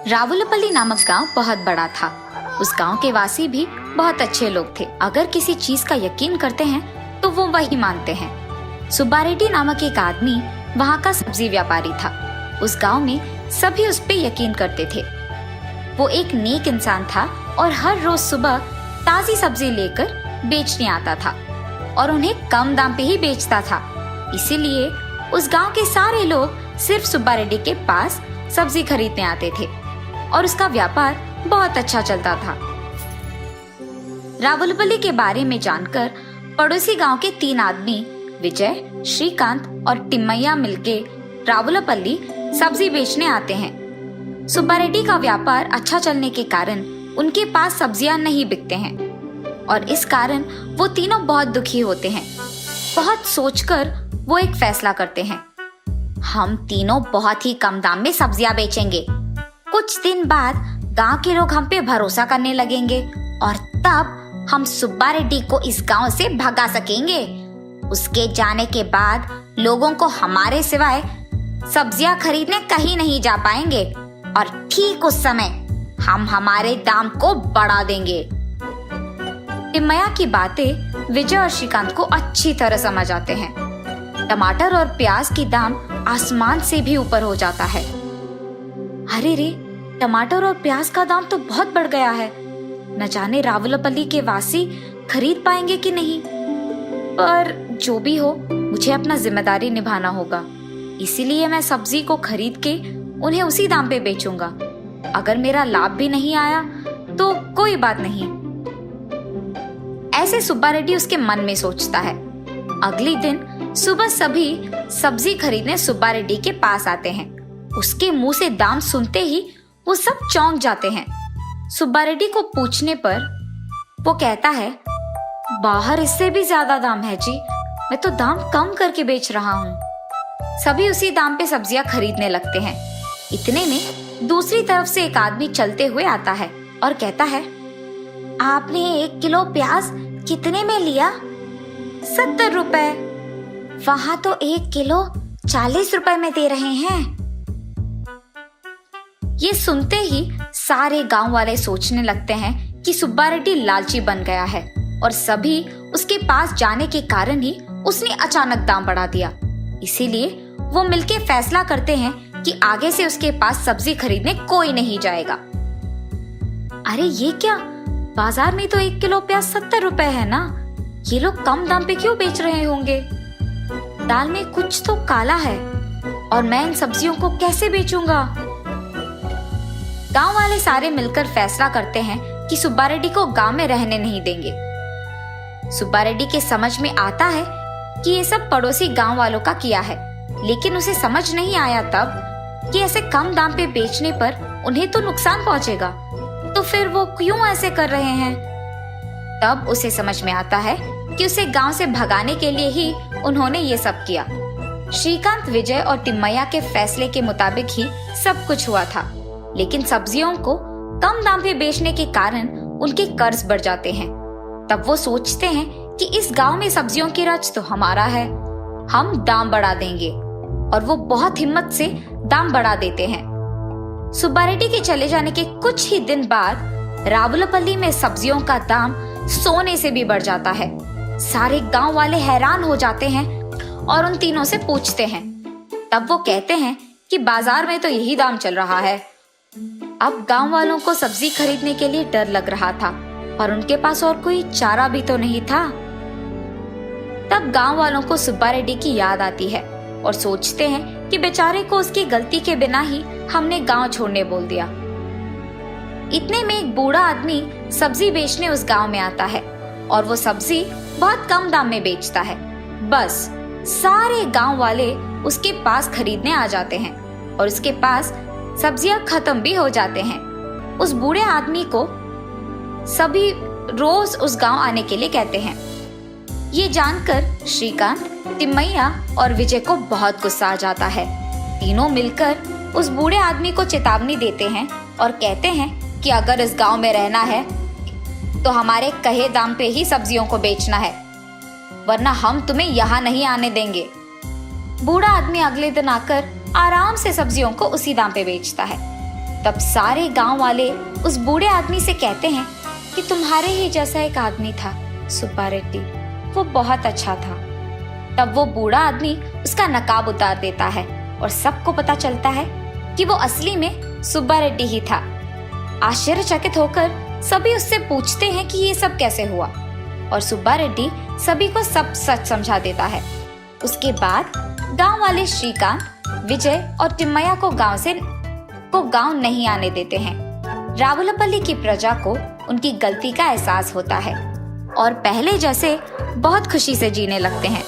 रावुलपल्ली नामक गांव बहुत बड़ा था। उस गांव के वासी भी बहुत अच्छे लोग थे। अगर किसी चीज का यकीन करते हैं तो वो वही मानते हैं। सुब्बा रेड्डी नामक एक आदमी वहाँ का सब्जी व्यापारी था। उस गांव में सभी उस पे यकीन करते थे। वो एक नेक इंसान था और हर रोज सुबह ताजी सब्जी लेकर बेचने आता था और उन्हें कम दाम पे ही बेचता था। इसीलिए उस गांव के सारे लोग सिर्फ सुब्बा रेड्डी के पास सब्जी खरीदने आते थे और उसका व्यापार बहुत अच्छा चलता था। रावुलपल्ली के बारे में जानकर पड़ोसी गांव के 3 आदमी विजय, श्रीकांत और टिम्मैया मिलके रावुलपल्ली सब्जी बेचने आते हैं। सुब्बा रेड्डी का व्यापार अच्छा चलने के कारण उनके पास सब्जियां नहीं बिकते हैं और इस कारण वो तीनों बहुत दुखी होते हैं। बहुत सोचकर वो एक फैसला करते हैं। हम तीनों बहुत ही कम दाम में सब्जियां बेचेंगे। कुछ दिन बाद गांव के लोग हम पे भरोसा करने लगेंगे और तब हम सुब्बा रेड्डी को इस गांव से भगा सकेंगे। उसके जाने के बाद लोगों को हमारे सिवाय सब्जियां खरीदने कहीं नहीं जा पाएंगे और ठीक उस समय हम हमारे दाम को बढ़ा देंगे। टिम्मैया की बातें विजय और श्रीकांत को अच्छी तरह समझ आते हैं। टमाटर और प्याज की दाम आसमान से भी ऊपर हो जाता है। अरे रे, टमाटर और प्याज का दाम तो बहुत बढ़ गया है। न जाने रावुलपल्ली के वासी खरीद पाएंगे कि नहीं। पर जो भी हो, मुझे अपना जिम्मेदारी निभाना होगा। इसीलिए मैं सब्जी को खरीद के उन्हें उसी दाम पे बेचूंगा। अगर मेरा लाभ भी नहीं आया तो कोई बात नहीं। ऐसे सुब्बा रेड्डी उसके मन में सोचता है। अगले दिन सुबह सभी सब्जी खरीदने सुब्बा रेड्डी के पास आते हैं। उसके मुंह से दाम सुनते ही वो सब चौंक जाते हैं। सुब्बा रेड्डी को पूछने पर वो कहता है, बाहर इससे भी ज्यादा दाम है जी। मैं तो दाम कम करके बेच रहा हूँ। सभी उसी दाम पे सब्जियां खरीदने लगते हैं। इतने में दूसरी तरफ से एक आदमी चलते हुए आता है और कहता है, आपने 1 किलो प्याज कितने में लिया? 70 रुपए। वहां तो 1 किलो 40 रुपए में दे रहे हैं। ये सुनते ही सारे गांव वाले सोचने लगते हैं कि सुब्बा रेड्डी लालची बन गया है और सभी उसके पास जाने के कारण ही उसने अचानक दाम बढ़ा दिया। इसीलिए वो मिलके फैसला करते हैं कि आगे से उसके पास सब्जी खरीदने कोई नहीं जाएगा। अरे ये क्या, बाजार में तो 1 किलो प्याज 70 रुपए है ना। ये लोग कम दाम पे क्यों बेच रहे होंगे? दाल में कुछ तो काला है और मैं इन सब्जियों को कैसे बेचूंगा? गांव वाले सारे मिलकर फैसला करते हैं कि सुब्बा रेड्डी को गांव में रहने नहीं देंगे। सुब्बा रेड्डी के समझ में आता है कि ये सब पड़ोसी गांव वालों का किया है, लेकिन उसे समझ नहीं आया तब कि ऐसे कम दाम पे बेचने पर उन्हें तो नुकसान पहुंचेगा, तो फिर वो क्यों ऐसे कर रहे हैं। तब उसे समझ में आता है कि उसे गांव से भगाने के लिए ही उन्होंने ये सब किया। श्रीकांत, विजय और टिम्मैया के फैसले के मुताबिक ही सब कुछ हुआ था, लेकिन सब्जियों को कम दाम पे बेचने के कारण उनके कर्ज बढ़ जाते हैं। तब वो सोचते हैं कि इस गांव में सब्जियों की रच तो हमारा है, हम दाम बढ़ा देंगे, और वो बहुत हिम्मत से दाम बढ़ा देते हैं। सुब्बा रेड्डी के चले जाने के कुछ ही दिन बाद रावुलपल्ली में सब्जियों का दाम सोने से भी बढ़ जाता है। सारे गांव वाले हैरान हो जाते हैं और उन तीनों से पूछते हैं। तब वो कहते हैं कि बाजार में तो यही दाम चल रहा है। अब गांव वालों को सब्जी खरीदने के लिए डर लग रहा था और उनके पास और कोई चारा भी तो नहीं था। तब गांव वालों को सुब्बा रेड्डी की याद आती है और सोचते हैं कि बेचारे को उसकी गलती के बिना ही हमने गांव छोड़ने बोल दिया। इतने में एक बूढ़ा आदमी सब्जी बेचने उस गांव में आता है और वो सब्जी बहुत कम दाम में बेचता है। बस सारे गांव वाले उसके पास खरीदने आ जाते हैं और उसके पास सब्जियां खत्म भी हो जाते हैं। उस बूढ़े आदमी को सभी रोज उस गांव आने के लिए कहते हैं। ये जानकर श्रीकांत, टिम्मैया और विजय को बहुत गुस्सा आ जाता है। तीनों मिलकर उस बूढ़े आदमी को चेतावनी देते हैं और कहते हैं कि अगर इस गांव में रहना है तो हमारे कहे दाम पे ही सब्जियों को बेचना है, वरना हम तुम्हें यहाँ नहीं आने देंगे। बूढ़ा आदमी अगले दिन आकर आराम से सब्जियों को उसी दाम पे बेचता है। तब सारे गांव वाले उस बूढ़े आदमी से कहते हैं कि तुम्हारे ही जैसा एक आदमी था सुब्बा रेड्डी, वो बहुत अच्छा था। तब वो बूढ़ा आदमी उसका नकाब उतार देता है और सबको पता चलता है कि वो असली में सुब्बा रेड्डी ही था। आश्चर्यचकित होकर सभी उससे पूछते हैं कि ये सब कैसे हुआ, और सुब्बा रेड्डी सभी को सब सच समझा देता है। उसके बाद गांव वाले श्रीकांत, विजय और तिम्मैया को गांव नहीं आने देते हैं। रावुलपल्ली की प्रजा को उनकी गलती का एहसास होता है और पहले जैसे बहुत खुशी से जीने लगते हैं।